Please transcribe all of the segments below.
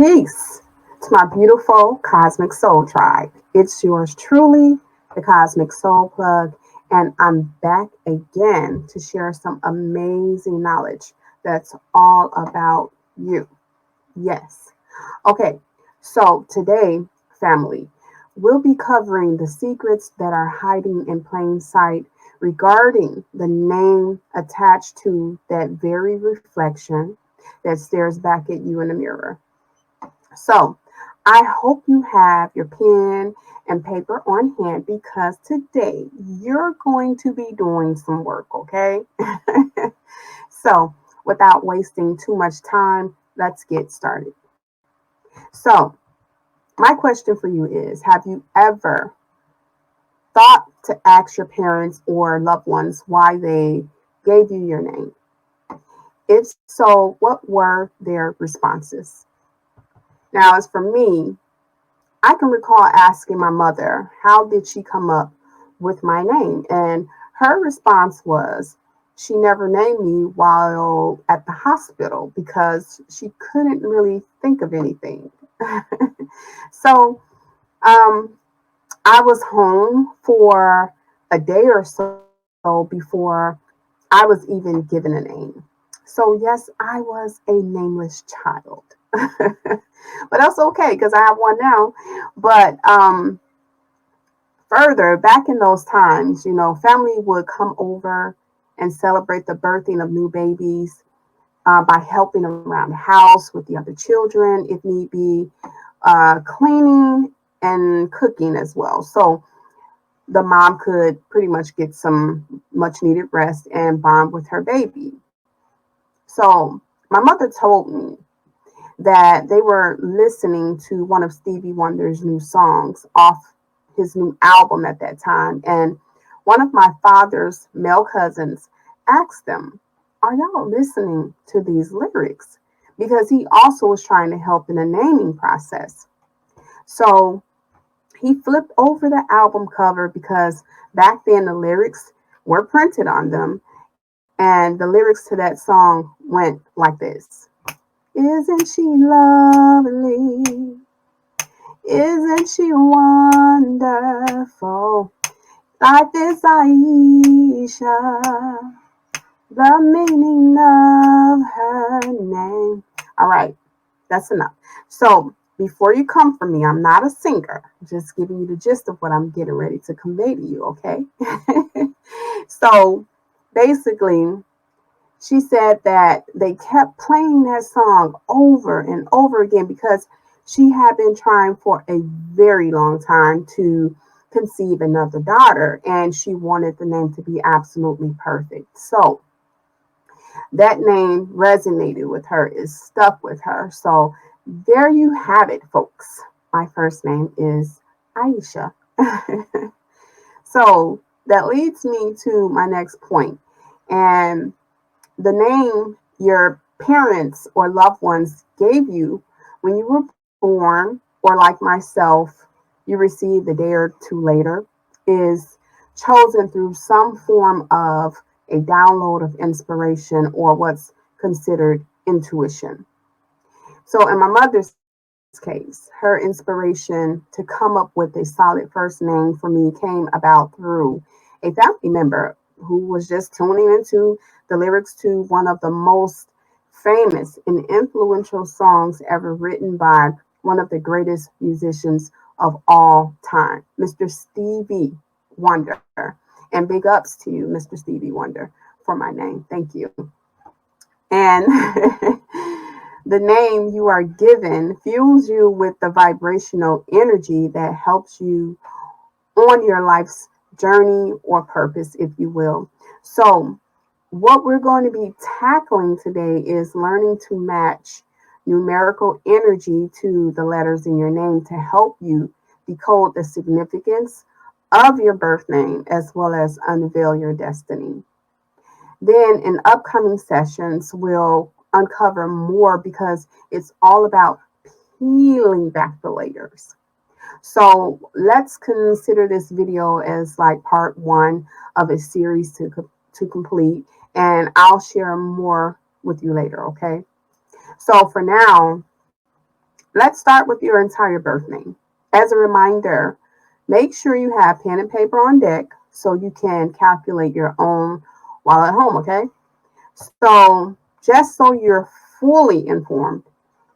Peace to my beautiful Cosmic Soul tribe. It's yours truly, the Cosmic Soul Plug, and I'm back again to share some amazing knowledge that's all about you. Yes. Okay, so today, family, we'll be covering the secrets that are hiding in plain sight regarding the name attached to that very reflection that stares back at you in the mirror. So, I hope you have your pen and paper on hand because today you're going to be doing some work, okay? So, without wasting too much time, let's get started. So, my question for you is, have you ever thought to ask your parents or loved ones why they gave you your name? If so, what were their responses? Now, as for me, I can recall asking my mother, how did she come up with my name? And her response was, she never named me while at the hospital because she couldn't really think of anything. So um, I was home for a day or so before I was even given a name. So, yes, I was a nameless child. But that's okay because I have one now. But further back in those times, family would come over and celebrate the birthing of new babies by helping around the house with the other children, if need be, cleaning and cooking as well. So the mom could pretty much get some much needed rest and bond with her baby. So my mother told me that they were listening to one of Stevie Wonder's new songs off his new album at that time. And one of my father's male cousins asked them, are y'all listening to these lyrics? Because he also was trying to help in the naming process. So he flipped over the album cover because back then the lyrics were printed on them. And the lyrics to that song went like this. Isn't she lovely? Isn't she wonderful? Like this Aisha, the meaning of her name. All right, that's enough. So before you come for me, I'm not a singer. I'm just giving you the gist of what I'm getting ready to convey to you, okay? So basically, she said that they kept playing that song over and over again because she had been trying for a very long time to conceive another daughter and she wanted the name to be absolutely perfect. So that name resonated with her, is stuck with her. So there you have it, folks. My first name is Aisha. So that leads me to my next point. And the name your parents or loved ones gave you when you were born, or like myself, you received a day or two later, is chosen through some form of a download of inspiration or what's considered intuition. So, in my mother's case, her inspiration to come up with a solid first name for me came about through a family member who was just tuning into the lyrics to one of the most famous and influential songs ever written by one of the greatest musicians of all time, Mr. Stevie Wonder. And big ups to you, Mr. Stevie Wonder, for my name. Thank you. And the name you are given fuels you with the vibrational energy that helps you on your life's journey or purpose, if you will. So, what we're going to be tackling today is learning to match numerical energy to the letters in your name to help you decode the significance of your birth name as well as unveil your destiny. Then in upcoming sessions, we'll uncover more because it's all about peeling back the layers. So let's consider this video as like part one of a series to complete, and I'll share more with you later, okay? So for now, let's start with your entire birth name. As a reminder, make sure you have pen and paper on deck so you can calculate your own while at home, okay? So, just so you're fully informed,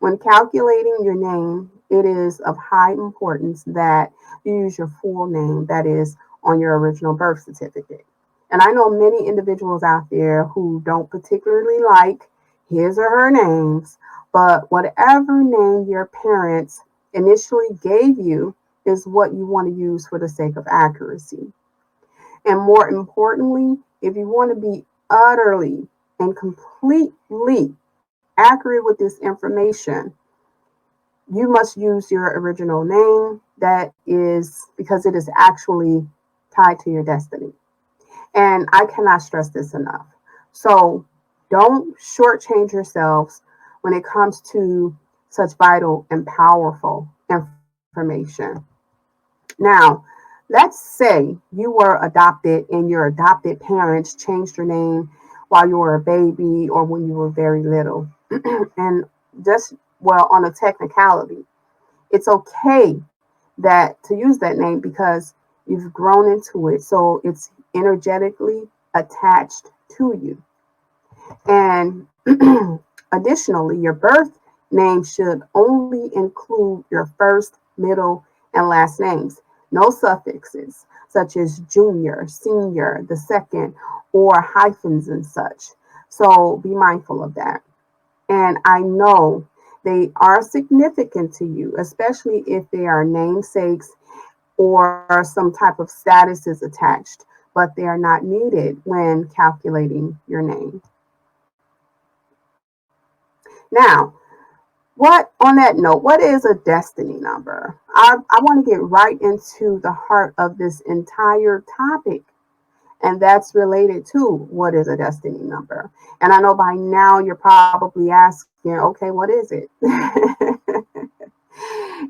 when calculating your name, it is of high importance that you use your full name that is on your original birth certificate. And I know many individuals out there who don't particularly like his or her names, but whatever name your parents initially gave you is what you want to use for the sake of accuracy. And more importantly, if you want to be utterly and completely accurate with this information, you must use your original name that is because it is actually tied to your destiny. And I cannot stress this enough. So don't shortchange yourselves when it comes to such vital and powerful information. Now, let's say you were adopted and your adopted parents changed your name while you were a baby or when you were very little. And just, well, on a technicality, it's okay that to use that name because you've grown into it. So it's energetically attached to you. And additionally, your birth name should only include your first, middle, and last names. No suffixes such as junior, senior, the second, or hyphens and such. So be mindful of that. And I know they are significant to you, especially if they are namesakes or some type of status is attached, but they are not needed when calculating your name. Now, what on that note, what is a destiny number? I want to get right into the heart of this entire topic, and that's related to what is a destiny number. And I know by now you're probably asking, okay, what is it?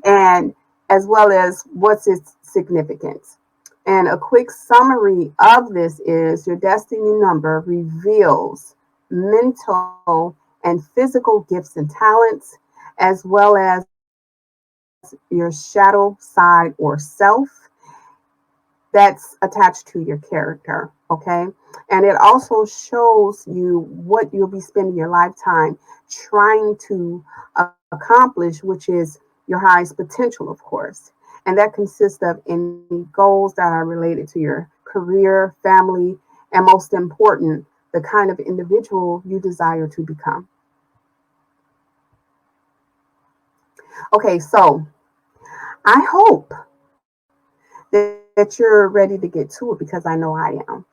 And as well as what's its significance. And a quick summary of this is your destiny number reveals mental and physical gifts and talents, as well as your shadow side or self that's attached to your character. Okay. And it also shows you what you'll be spending your lifetime trying to accomplish, which is your highest potential, of course. And that consists of any goals that are related to your career, family, and most important, the kind of individual you desire to become. Okay, so I hope that you're ready to get to it because I know I am.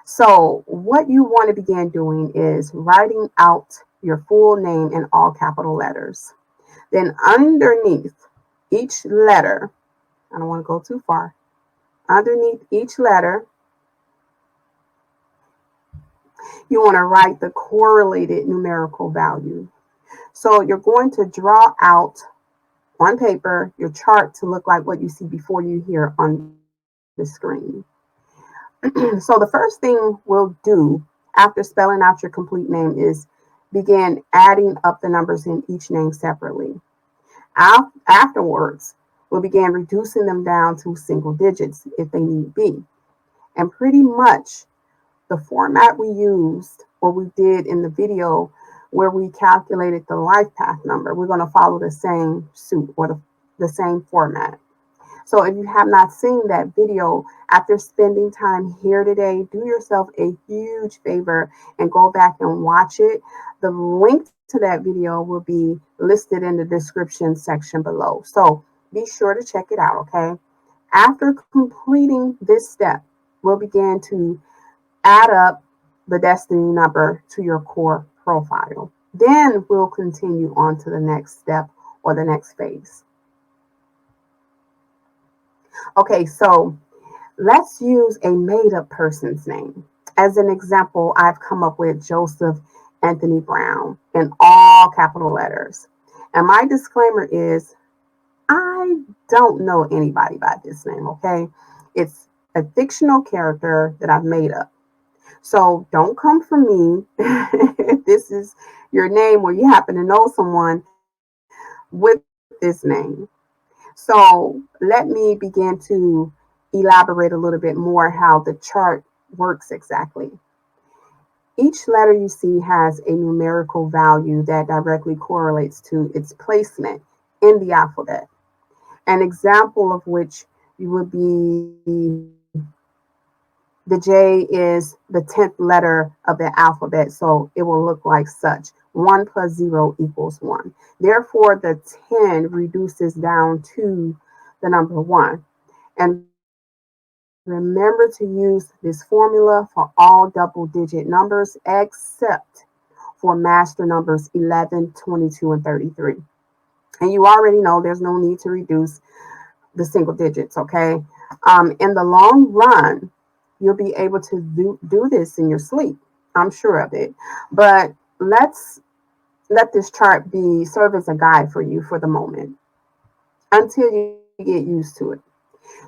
So, what you want to begin doing is writing out your full name in all capital letters. Then, underneath each letter, I don't want to go too far, underneath each letter, you want to write the correlated numerical value. So, you're going to draw out on paper your chart to look like what you see before you here on the screen. So the first thing we'll do after spelling out your complete name is begin adding up the numbers in each name separately. Afterwards, we'll begin reducing them down to single digits if they need be. And pretty much the format we used or we did in the video where we calculated the life path number, we're going to follow the same suit or the same format. So if you have not seen that video, after spending time here today, do yourself a huge favor and go back and watch it. The link to that video will be listed in the description section below. So be sure to check it out, okay? After completing this step, we'll begin to add up the destiny number to your core profile. Then we'll continue on to the next step or the next phase. Okay, so let's use a made up person's name. As an example, I've come up with Joseph Anthony Brown in all capital letters. And my disclaimer is I don't know anybody by this name, okay? It's a fictional character that I've made up. So don't come for me if this is your name or you happen to know someone with this this name. So let me begin to elaborate a little bit more how the chart works exactly. Each letter you see has a numerical value that directly correlates to its placement in the alphabet. An example of which would be the J is the 10th letter of the alphabet, so it will look like such. 1 plus 0 equals 1. Therefore, the 10 reduces down to the number 1. And remember to use this formula for all double-digit numbers except for master numbers 11, 22, and 33. And you already know there's no need to reduce the single digits, okay? In the long run, you'll be able to do this in your sleep. I'm sure of it. But let's let this chart be serve as a guide for you for the moment until you get used to it.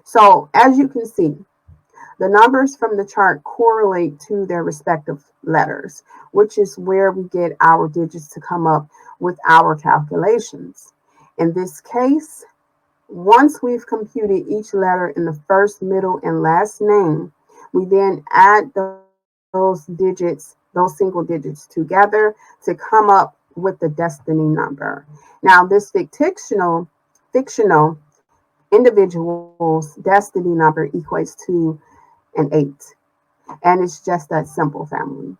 So as you can see, the numbers from the chart correlate to their respective letters, which is where we get our digits to come up with our calculations. In this case, once we've computed each letter in the first, middle, and last name, we then add those single digits together to come up with the destiny number. Now, this fictional individual's destiny number equates to an 8. And it's just that simple, family.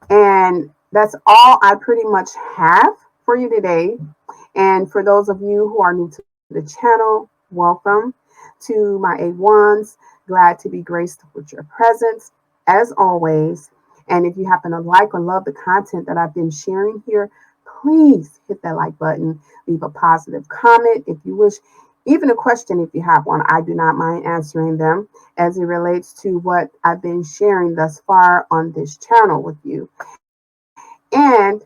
And that's all I pretty much have for you today. And for those of you who are new to the channel, welcome to my A1s. Glad to be graced with your presence as always. And if you happen to like or love the content that I've been sharing here, please hit that like button, leave a positive comment if you wish, even a question if you have one. I do not mind answering them as it relates to what I've been sharing thus far on this channel with you. And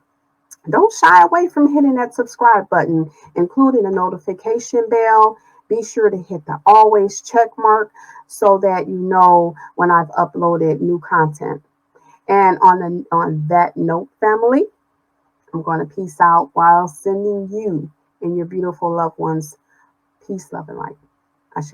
don't shy away from hitting that subscribe button, including a notification bell. Be sure to hit the always check mark so that you know when I've uploaded new content. And on that note, family, I'm going to peace out while sending you and your beautiful loved ones peace, love, and light. Ashe.